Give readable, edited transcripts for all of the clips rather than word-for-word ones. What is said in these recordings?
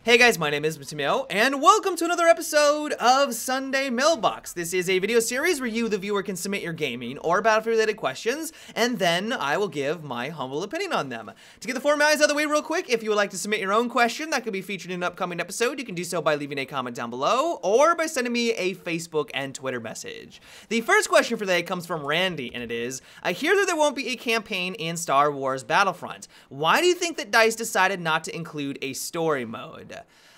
Hey guys, my name is Mateo, and welcome to another episode of Sunday Mailbox. This is a video series where you, the viewer, can submit your gaming or Battlefield-related questions, and then I will give my humble opinion on them. To get the formalities out of the way real quick, if you would like to submit your own question that could be featured in an upcoming episode, you can do so by leaving a comment down below, or by sending me a Facebook and Twitter message. The first question for today comes from Randy, and it is, I hear that there won't be a campaign in Star Wars Battlefront. Why do you think that DICE decided not to include a story mode?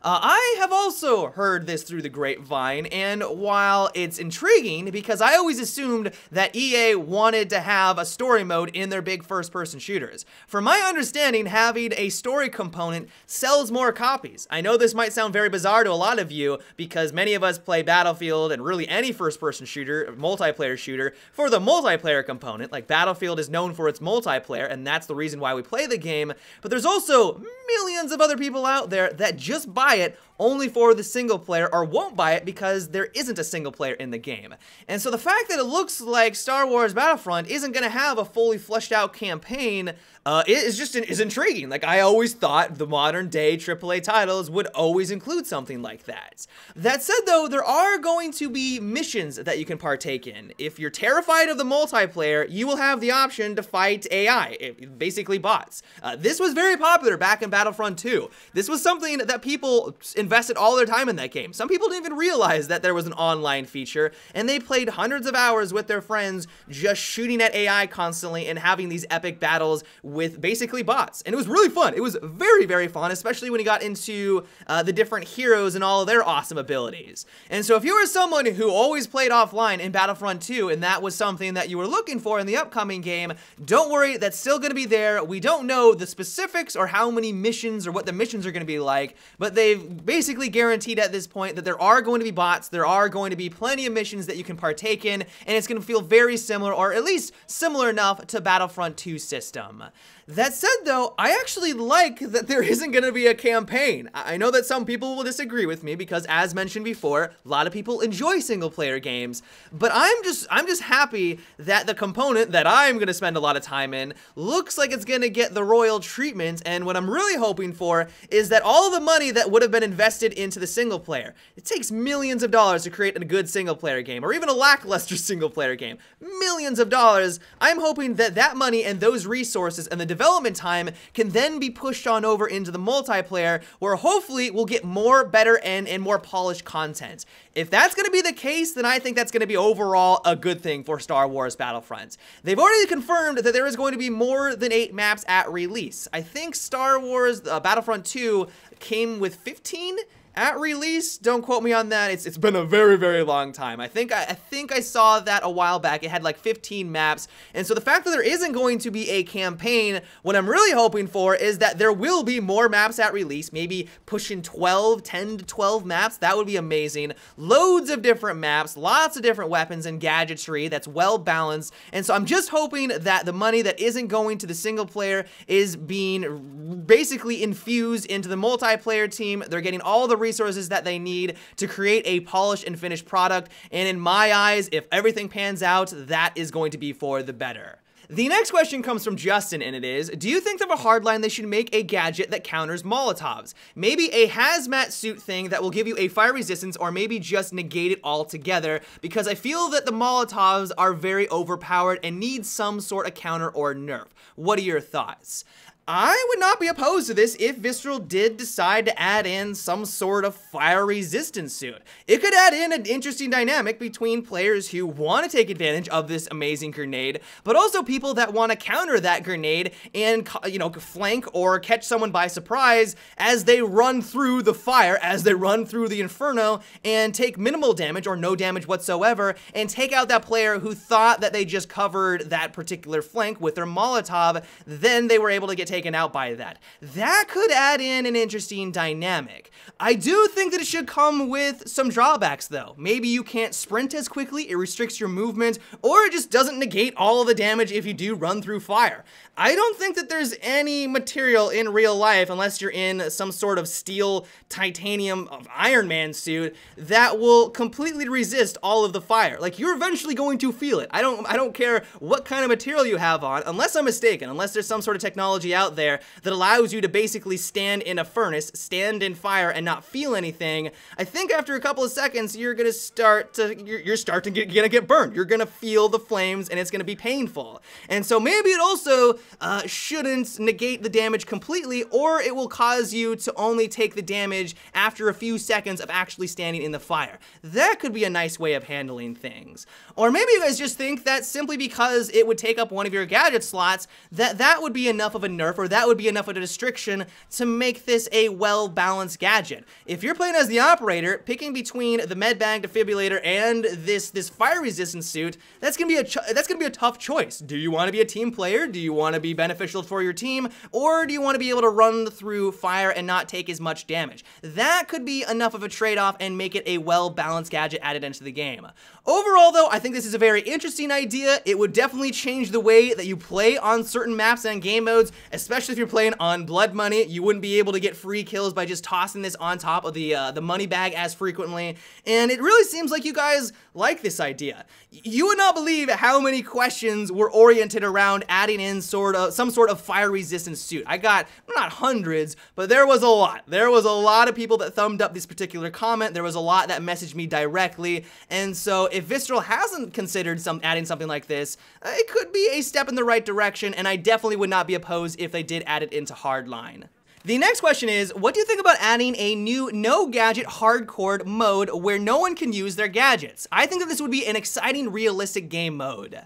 I have also heard this through the grapevine, and while it's intriguing, because I always assumed that EA wanted to have a story mode in their big first-person shooters. From my understanding, having a story component sells more copies. I know this might sound very bizarre to a lot of you, because many of us play Battlefield and really any first-person shooter, multiplayer shooter, for the multiplayer component. Like, Battlefield is known for its multiplayer, and that's the reason why we play the game, but there's also millions of other people out there that just buy it only for the single player, or won't buy it because there isn't a single player in the game. And so the fact that it looks like Star Wars Battlefront isn't going to have a fully fleshed out campaign is intriguing. Like, I always thought the modern day AAA titles would always include something like that. That said though, there are going to be missions that you can partake in. If you're terrified of the multiplayer, you will have the option to fight AI, basically bots. This was very popular back in Battlefront 2. This was something that people invested all their time in that game. Some people didn't even realize that there was an online feature, and they played hundreds of hours with their friends just shooting at AI constantly and having these epic battles with basically bots. And it was really fun. It was very, very fun, especially when you got into the different heroes and all of their awesome abilities. And so if you were someone who always played offline in Battlefront 2 and that was something that you were looking for in the upcoming game, don't worry, that's still going to be there. We don't know the specifics or how many missions or what the missions are going to be like, but they've basically guaranteed at this point that there are going to be bots, there are going to be plenty of missions that you can partake in, and it's going to feel very similar, or at least similar enough to Battlefront 2 system. That said though, I actually like that there isn't going to be a campaign. I know that some people will disagree with me because, as mentioned before, a lot of people enjoy single player games, but I'm just happy that the component that I'm going to spend a lot of time in looks like it's going to get the royal treatment, and what I'm really hoping for is that all the money that would have been invested into the single player, it takes millions of dollars to create a good single player game, or even a lackluster single player game, millions of dollars. I'm hoping that that money and those resources and the development time can then be pushed on over into the multiplayer, where hopefully we'll get more, better, and more polished content. If that's going to be the case, then I think that's going to be overall a good thing for Star Wars Battlefront. They've already confirmed that there is going to be more than 8 maps at release. I think Star Wars Battlefront 2 came with 15 at release. Don't quote me on that. It's been a very, very long time. I think I saw that a while back. It had like 15 maps. And so the fact that there isn't going to be a campaign, what I'm really hoping for is that there will be more maps at release, maybe pushing 10 to 12 maps. That would be amazing. Loads of different maps, lots of different weapons and gadgetry that's well balanced. And so I'm just hoping that the money that isn't going to the single player is being basically infused into the multiplayer team. They're getting all the resources that they need to create a polished and finished product, and in my eyes, if everything pans out, that is going to be for the better. The next question comes from Justin, and it is, do you think that for Hardline they should make a gadget that counters Molotovs? Maybe a hazmat suit thing that will give you a fire resistance, or maybe just negate it altogether, because I feel that the Molotovs are very overpowered and need some sort of counter or nerf. What are your thoughts? I would not be opposed to this if Visceral did decide to add in some sort of fire resistance suit. It could add in an interesting dynamic between players who want to take advantage of this amazing grenade, but also people that want to counter that grenade and, you know, flank or catch someone by surprise as they run through the fire, as they run through the inferno, and take minimal damage or no damage whatsoever, and take out that player who thought that they just covered that particular flank with their Molotov. Then they were able to get taken out by that. That could add in an interesting dynamic. I do think that it should come with some drawbacks though. Maybe you can't sprint as quickly, it restricts your movement, or it just doesn't negate all of the damage if you do run through fire. I don't think that there's any material in real life, unless you're in some sort of steel titanium of Iron Man suit, that will completely resist all of the fire. Like, you're eventually going to feel it. I don't care what kind of material you have on, unless I'm mistaken, unless there's some sort of technology out out there that allows you to basically stand in a furnace, stand in fire, and not feel anything, I think after a couple of seconds, you're gonna start to get burned. You're gonna feel the flames, and it's gonna be painful. And so maybe it also shouldn't negate the damage completely, or it will cause you to only take the damage after a few seconds of actually standing in the fire. That could be a nice way of handling things. Or maybe you guys just think that simply because it would take up one of your gadget slots, that would be enough of a nerf, or that would be enough of a restriction to make this a well-balanced gadget. If you're playing as the operator, picking between the medbag defibrillator and this fire resistance suit, that's gonna be a tough choice. Do you want to be a team player? Do you want to be beneficial for your team? Or do you want to be able to run through fire and not take as much damage? That could be enough of a trade-off and make it a well-balanced gadget added into the game. Overall, though, I think this is a very interesting idea. It would definitely change the way that you play on certain maps and game modes, especially if you're playing on Blood Money. You wouldn't be able to get free kills by just tossing this on top of the money bag as frequently, and it really seems like you guys like this idea. You would not believe how many questions were oriented around adding in some sort of fire resistance suit. I got, not hundreds, but there was a lot. There was a lot of people that thumbed up this particular comment. There was a lot that messaged me directly, and so if Visceral hasn't considered adding something like this, it could be a step in the right direction, and I definitely would not be opposed if they did add it into Hardline. The next question is, what do you think about adding a new no-gadget hardcore mode where no one can use their gadgets? I think that this would be an exciting, realistic game mode.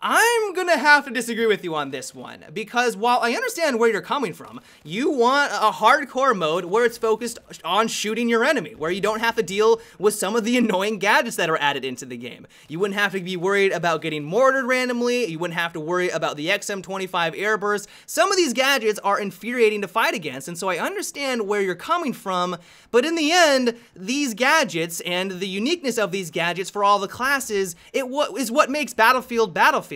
I'm gonna have to disagree with you on this one, because while I understand where you're coming from, you want a hardcore mode where it's focused on shooting your enemy, where you don't have to deal with some of the annoying gadgets that are added into the game. You wouldn't have to be worried about getting mortared randomly, you wouldn't have to worry about the XM25 airburst. Some of these gadgets are infuriating to fight against, and so I understand where you're coming from, but in the end, these gadgets and the uniqueness of these gadgets for all the classes is what makes Battlefield Battlefield.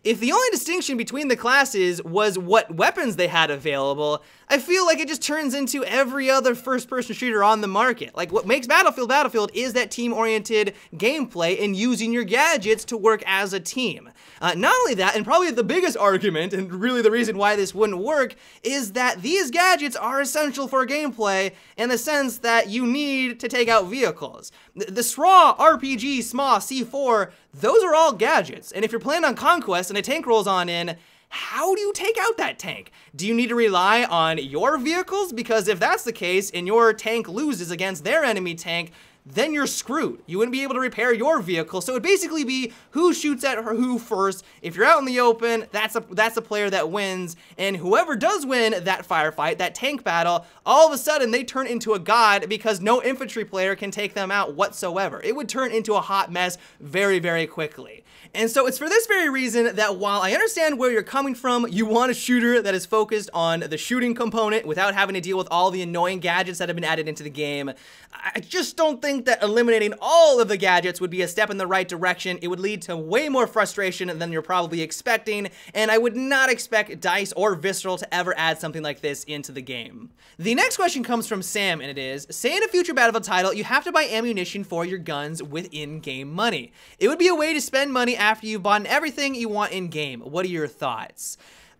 If the only distinction between the classes was what weapons they had available, I feel like it just turns into every other first-person shooter on the market. Like, what makes Battlefield Battlefield is that team-oriented gameplay and using your gadgets to work as a team. Not only that, and probably the biggest argument, and really the reason why this wouldn't work, is that these gadgets are essential for gameplay in the sense that you need to take out vehicles. The SRAW, RPG, SMA, C4, those are all gadgets, and if you're playing on Conquest and a tank rolls on in, how do you take out that tank? Do you need to rely on your vehicles? Because if that's the case and your tank loses against their enemy tank, then you're screwed. You wouldn't be able to repair your vehicle. So it would basically be who shoots at who first. If you're out in the open, that's a player that wins. And whoever does win that firefight, that tank battle, all of a sudden they turn into a god because no infantry player can take them out whatsoever. It would turn into a hot mess very, very quickly. And so it's for this very reason that while I understand where you're coming from, you want a shooter that is focused on the shooting component without having to deal with all the annoying gadgets that have been added into the game. I just don't think that eliminating all of the gadgets would be a step in the right direction. It would lead to way more frustration than you're probably expecting, and I would not expect DICE or Visceral to ever add something like this into the game. The next question comes from Sam, and it is, say in a future Battlefield title, you have to buy ammunition for your guns with in-game money. It would be a way to spend money after you've bought everything you want in-game. What are your thoughts?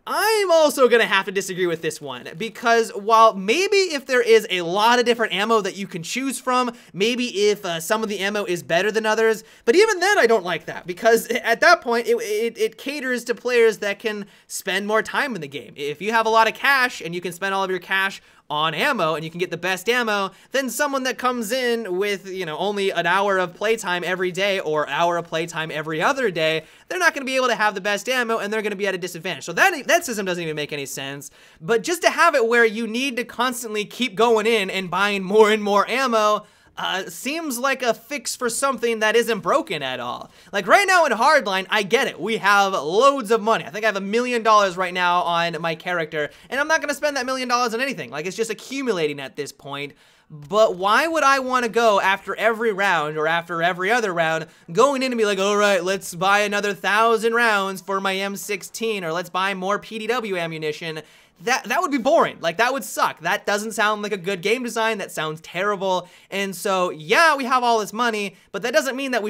I'm also gonna have to disagree with this one, because while maybe if there is a lot of different ammo that you can choose from, maybe if some of the ammo is better than others, but even then I don't like that, because at that point it caters to players that can spend more time in the game. If you have a lot of cash and you can spend all of your cash on ammo and you can get the best ammo, then someone that comes in with, you know, only an hour of playtime every day or hour of playtime every other day, they're not going to be able to have the best ammo and they're going to be at a disadvantage. So that system doesn't even make any sense. But just to have it where you need to constantly keep going in and buying more and more ammo seems like a fix for something that isn't broken at all. Like right now in Hardline, I get it. We have loads of money. I think I have $1 million right now on my character, and I'm not going to spend that $1 million on anything. Like, it's just accumulating at this point. But why would I want to go after every round or after every other round going in and be like, all right, let's buy another 1,000 rounds for my M16, or let's buy more PDW ammunition? That would be boring. Like, that would suck. That doesn't sound like a good game design. That sounds terrible. And so, yeah, we have all this money, but that doesn't mean that we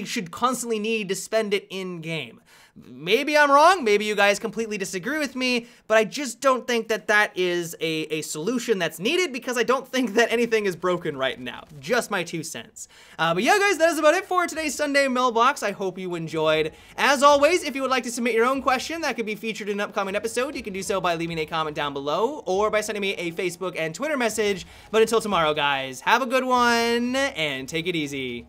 should constantly need to spend it in game. maybe I'm wrong, maybe you guys completely disagree with me, but I just don't think that that is a solution that's needed, because I don't think that anything is broken right now. Just my 2 cents. But yeah, guys, that is about it for today's Sunday Mailbox. I hope you enjoyed. As always, if you would like to submit your own question that could be featured in an upcoming episode, you can do so by leaving a comment down below or by sending me a Facebook and Twitter message. But until tomorrow, guys, have a good one and take it easy.